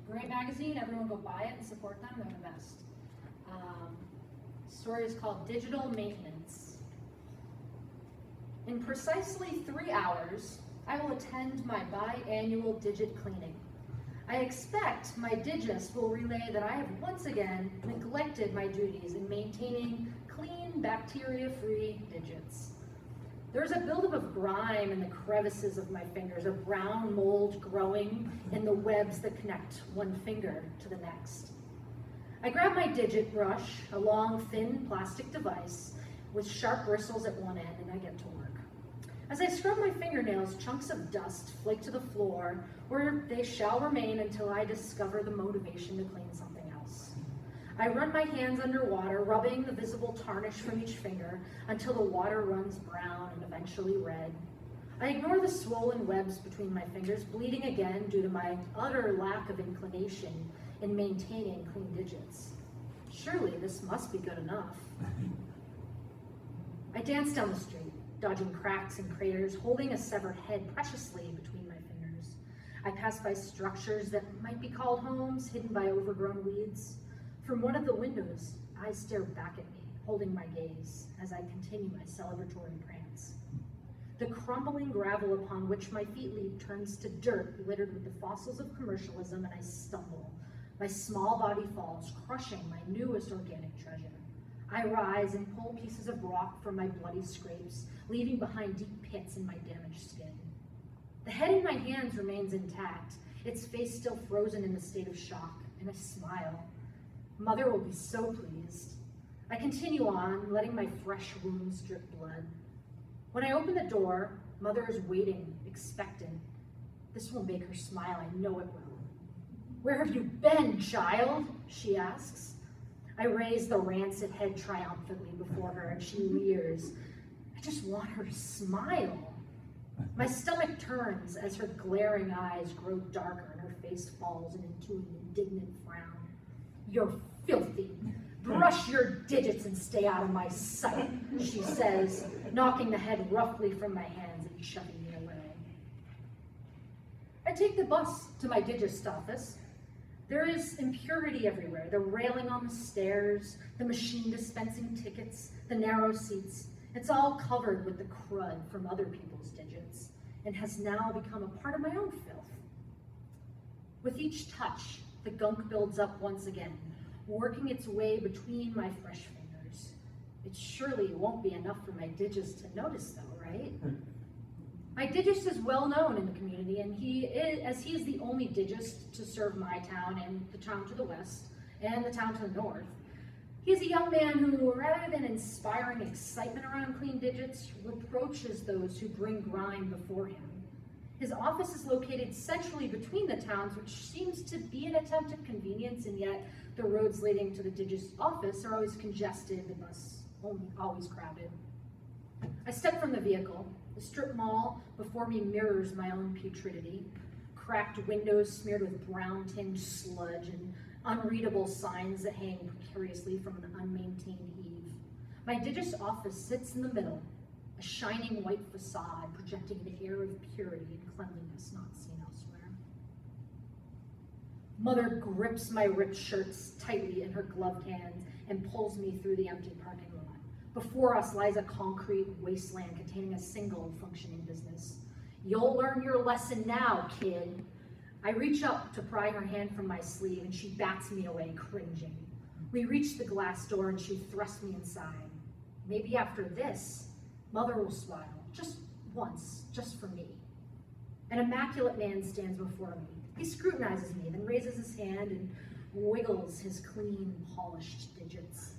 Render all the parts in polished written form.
Great magazine, everyone go buy it and support them, they're the best. Story is called Digital Maintenance. In precisely 3 hours, I will attend my biannual digit cleaning. I expect my digist will relay that I have once again neglected my duties in maintaining clean, bacteria-free digits. There's a buildup of grime in the crevices of my fingers, a brown mold growing in the webs that connect one finger to the next. I grab my digit brush, a long, thin plastic device with sharp bristles at one end, and I get to work. As I scrub my fingernails, chunks of dust flake to the floor, where they shall remain until I discover the motivation to clean something else. I run my hands underwater, rubbing the visible tarnish from each finger until the water runs brown and eventually red. I ignore the swollen webs between my fingers, bleeding again due to my utter lack of inclination in maintaining clean digits. Surely this must be good enough. I dance down the street, dodging cracks and craters, holding a severed head preciously between my fingers. I pass by structures that might be called homes, hidden by overgrown weeds. From one of the windows, eyes stare back at me, holding my gaze as I continue my celebratory prance. The crumbling gravel upon which my feet leap turns to dirt littered with the fossils of commercialism, and I stumble. My small body falls, crushing my newest organic treasure. I rise and pull pieces of rock from my bloody scrapes, leaving behind deep pits in my damaged skin. The head in my hands remains intact, its face still frozen in a state of shock, and I smile. Mother will be so pleased. I continue on, letting my fresh wounds drip blood. When I open the door, Mother is waiting, expectant. This will make her smile, I know it will. "Where have you been, child?" she asks. I raise the rancid head triumphantly before her, and she leers. I just want her to smile. My stomach turns as her glaring eyes grow darker and her face falls into an indignant frown. "You're filthy. Brush your digits and stay out of my sight," she says, knocking the head roughly from my hands and shoving me away. I take the bus to my digist office. There is impurity everywhere, the railing on the stairs, the machine dispensing tickets, the narrow seats. It's all covered with the crud from other people's digits and has now become a part of my own filth. With each touch, the gunk builds up once again, working its way between my fresh fingers. It surely won't be enough for my digist to notice though, right? My digist is well known in the community, and he is the only digist to serve my town and the town to the west and the town to the north. He is a young man who, rather than inspiring excitement around clean digits, reproaches those who bring grime before him. His office is located centrally between the towns, which seems to be an attempt at convenience, and yet the roads leading to the digist office are always congested, the bus always crowded. I step from the vehicle. The strip mall before me mirrors my own putridity. Cracked windows smeared with brown-tinged sludge and unreadable signs that hang precariously from an unmaintained eave. My digist office sits in the middle, a shining white facade projecting an air of purity and cleanliness not seen elsewhere. Mother grips my ripped shirts tightly in her gloved hands and pulls me through the empty parking lot. Before us lies a concrete wasteland containing a single functioning business. "You'll learn your lesson now, kid." I reach up to pry her hand from my sleeve, and she bats me away, cringing. We reach the glass door, and she thrusts me inside. Maybe after this, Mother will smile, just once, just for me. An immaculate man stands before me. He scrutinizes me, then raises his hand and wiggles his clean, polished digits.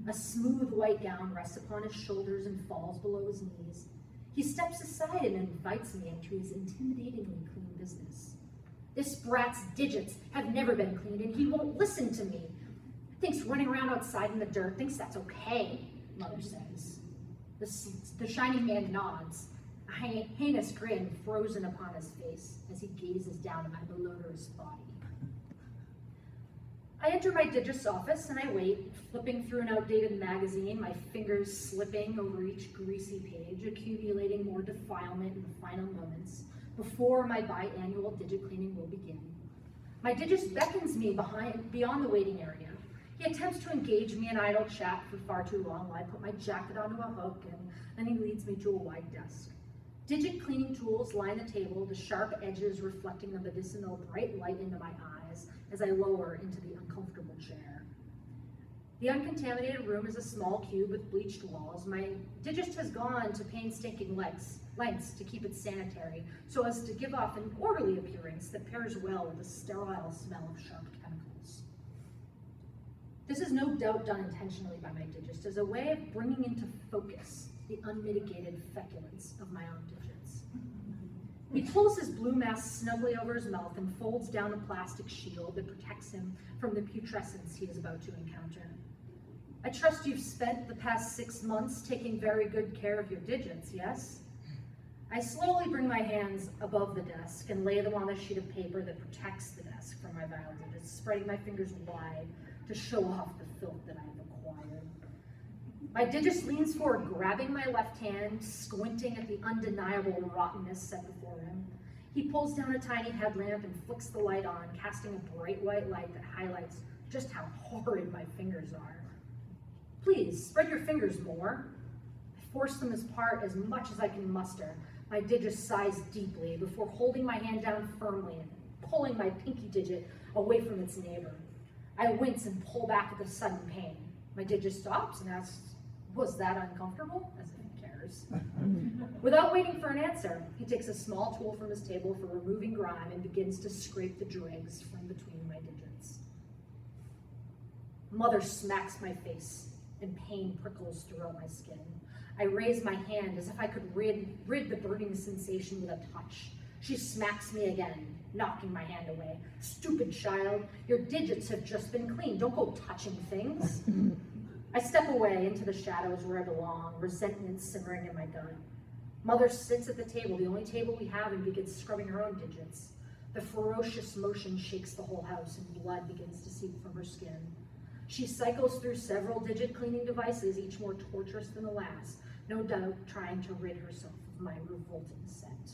A smooth white gown rests upon his shoulders and falls below his knees. He steps aside and invites me into his intimidatingly clean business. "This brat's digits have never been cleaned, and he won't listen to me. Thinks running around outside in the dirt, thinks that's okay," Mother says. The shining man nods, a heinous grin frozen upon his face as he gazes down at my malodorous body. I enter my digist office and I wait, flipping through an outdated magazine, my fingers slipping over each greasy page, accumulating more defilement in the final moments before my biannual digit cleaning will begin. My Digist beckons me beyond the waiting area. He attempts to engage me in idle chat for far too long while I put my jacket onto a hook, and then he leads me to a wide desk. Digit cleaning tools line the table, the sharp edges reflecting the medicinal bright light into my eyes as I lower into the uncomfortable chair. The uncontaminated room is a small cube with bleached walls. My Digist has gone to painstaking lengths to keep it sanitary, so as to give off an orderly appearance that pairs well with the sterile smell of sharp chemicals. This is no doubt done intentionally by my Digist as a way of bringing into focus the unmitigated feculence of my own digits. He pulls his blue mask snugly over his mouth and folds down the plastic shield that protects him from the putrescence he is about to encounter. I trust you've spent the past 6 months taking very good care of your digits, yes? I slowly bring my hands above the desk and lay them on the sheet of paper that protects the desk from my vile digits, spreading my fingers wide to show off the filth that I have acquired. My Digist leans forward, grabbing my left hand, squinting at the undeniable rottenness set before him. He pulls down a tiny headlamp and flicks the light on, casting a bright white light that highlights just how horrid my fingers are. Please, spread your fingers more. I force them apart as much as I can muster. My Digist sighs deeply before holding my hand down firmly and pulling my pinky digit away from its neighbor. I wince and pull back at the sudden pain. My Digist stops and asks, "Was that uncomfortable?" As if he cares. Without waiting for an answer, he takes a small tool from his table for removing grime and begins to scrape the dregs from between my digits. Mother smacks my face, and pain prickles throughout my skin. I raise my hand as if I could rid the burning sensation with a touch. She smacks me again, knocking my hand away. "Stupid child, your digits have just been cleaned. Don't go touching things." I step away into the shadows where I belong, resentment simmering in my gut. Mother sits at the table, the only table we have, and begins scrubbing her own digits. The ferocious motion shakes the whole house, and blood begins to seep from her skin. She cycles through several digit cleaning devices, each more torturous than the last, no doubt trying to rid herself of my revolting scent.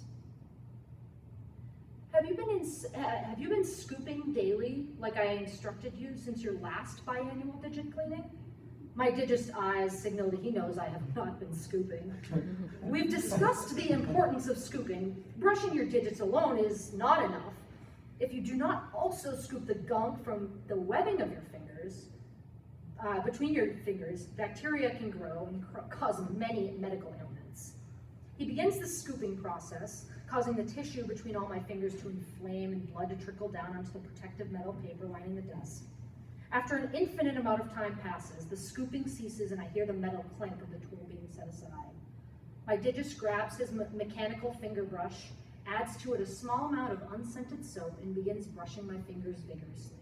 Have you been scooping daily like I instructed you since your last biannual digit cleaning? My Digist eyes signal that he knows I have not been scooping. We've discussed the importance of scooping. Brushing your digits alone is not enough. If you do not also scoop the gunk from the webbing of your fingers, between your fingers, bacteria can grow and cause many medical ailments. He begins the scooping process, causing the tissue between all my fingers to inflame and blood to trickle down onto the protective metal paper lining the desk. After an infinite amount of time passes, the scooping ceases and I hear the metal clank of the tool being set aside. My Digist grabs his mechanical finger brush, adds to it a small amount of unscented soap, and begins brushing my fingers vigorously.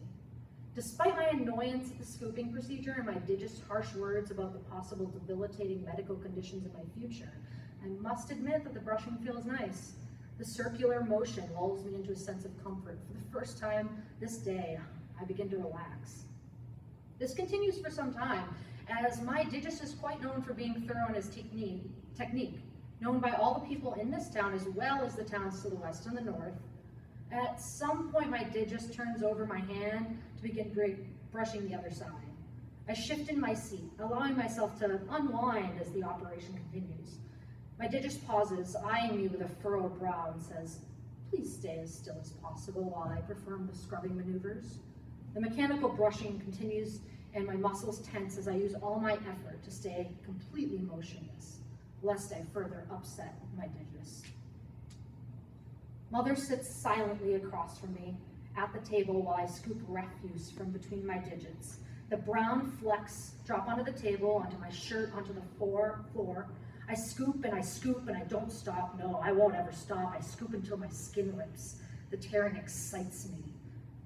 Despite my annoyance at the scooping procedure and my Digist's harsh words about the possible debilitating medical conditions in my future, I must admit that the brushing feels nice. The circular motion lulls me into a sense of comfort. For the first time this day, I begin to relax. This continues for some time, as my Digist is quite known for being thorough in his technique, known by all the people in this town as well as the towns to the west and the north. At some point, my Digist turns over my hand to begin brushing the other side. I shift in my seat, allowing myself to unwind as the operation continues. My Digist pauses, eyeing me with a furrowed brow, and says, "Please stay as still as possible while I perform the scrubbing maneuvers." The mechanical brushing continues, and my muscles tense as I use all my effort to stay completely motionless, lest I further upset my Digist. Mother sits silently across from me at the table while I scoop refuse from between my digits. The brown flecks drop onto the table, onto my shirt, onto the floor. I scoop and I don't stop. No, I won't ever stop. I scoop until my skin rips. The tearing excites me.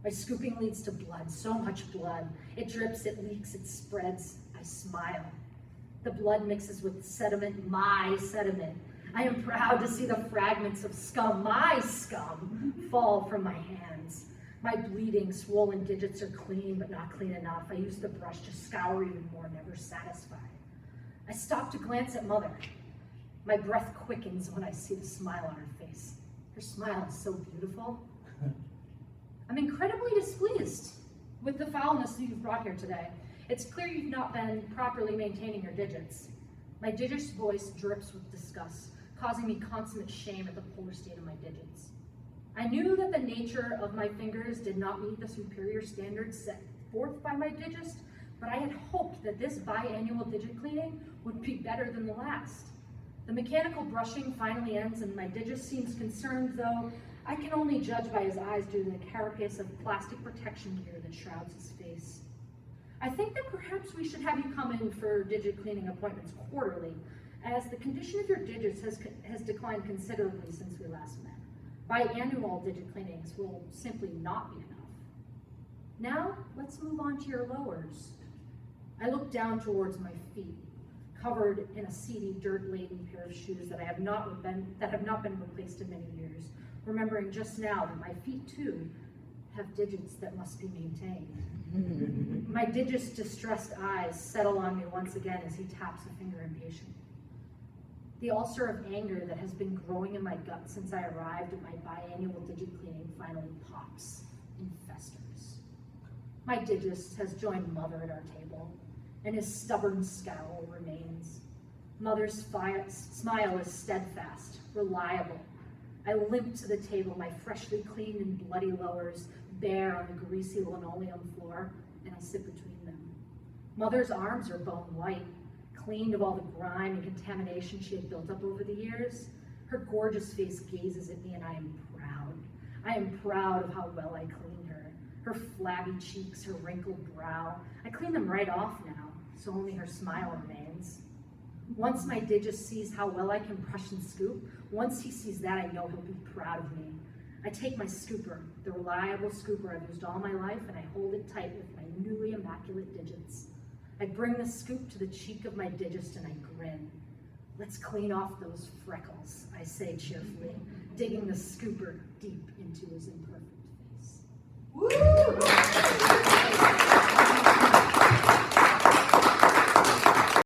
My scooping leads to blood, so much blood. It drips, it leaks, it spreads. I smile. The blood mixes with sediment, my sediment. I am proud to see the fragments of scum, my scum, fall from my hands. My bleeding, swollen digits are clean, but not clean enough. I use the brush to scour even more, never satisfied. I stop to glance at Mother. My breath quickens when I see the smile on her face. Her smile is so beautiful. I'm incredibly displeased with the foulness that you've brought here today. It's clear you've not been properly maintaining your digits. My digit's voice drips with disgust, causing me consummate shame at the poor state of my digits. I knew that the nature of my fingers did not meet the superior standards set forth by my digest, but I had hoped that this biannual digit cleaning would be better than the last. The mechanical brushing finally ends and my digest seems concerned, though I can only judge by his eyes due to the carapace of plastic protection gear that shrouds his face. I think that perhaps we should have you come in for digit cleaning appointments quarterly, as the condition of your digits has declined considerably since we last met. Biannual digit cleanings will simply not be enough. Now, let's move on to your lowers. I look down towards my feet, covered in a seedy, dirt-laden pair of shoes that have not been replaced in many years, remembering just now that my feet, too, have digits that must be maintained. My digit's distressed eyes settle on me once again as he taps a finger impatiently. The ulcer of anger that has been growing in my gut since I arrived at my biannual digit cleaning finally pops and festers. My digist has joined Mother at our table, and his stubborn scowl remains. Mother's smile is steadfast, reliable. I limp to the table, my freshly cleaned and bloody lowers bare on the greasy linoleum floor, and I sit between them. Mother's arms are bone white, cleaned of all the grime and contamination she had built up over the years. Her gorgeous face gazes at me, and I am proud. I am proud of how well I cleaned her. Her flabby cheeks, her wrinkled brow. I clean them right off now, so only her smile remains. Once my digest sees how well I can brush and scoop, once he sees that, I know he'll be proud of me. I take my scooper, the reliable scooper I've used all my life, and I hold it tight with my newly immaculate digits. I bring the scoop to the cheek of my digest and I grin. Let's clean off those freckles, I say cheerfully, digging the scooper deep into his imperfect face. Woo!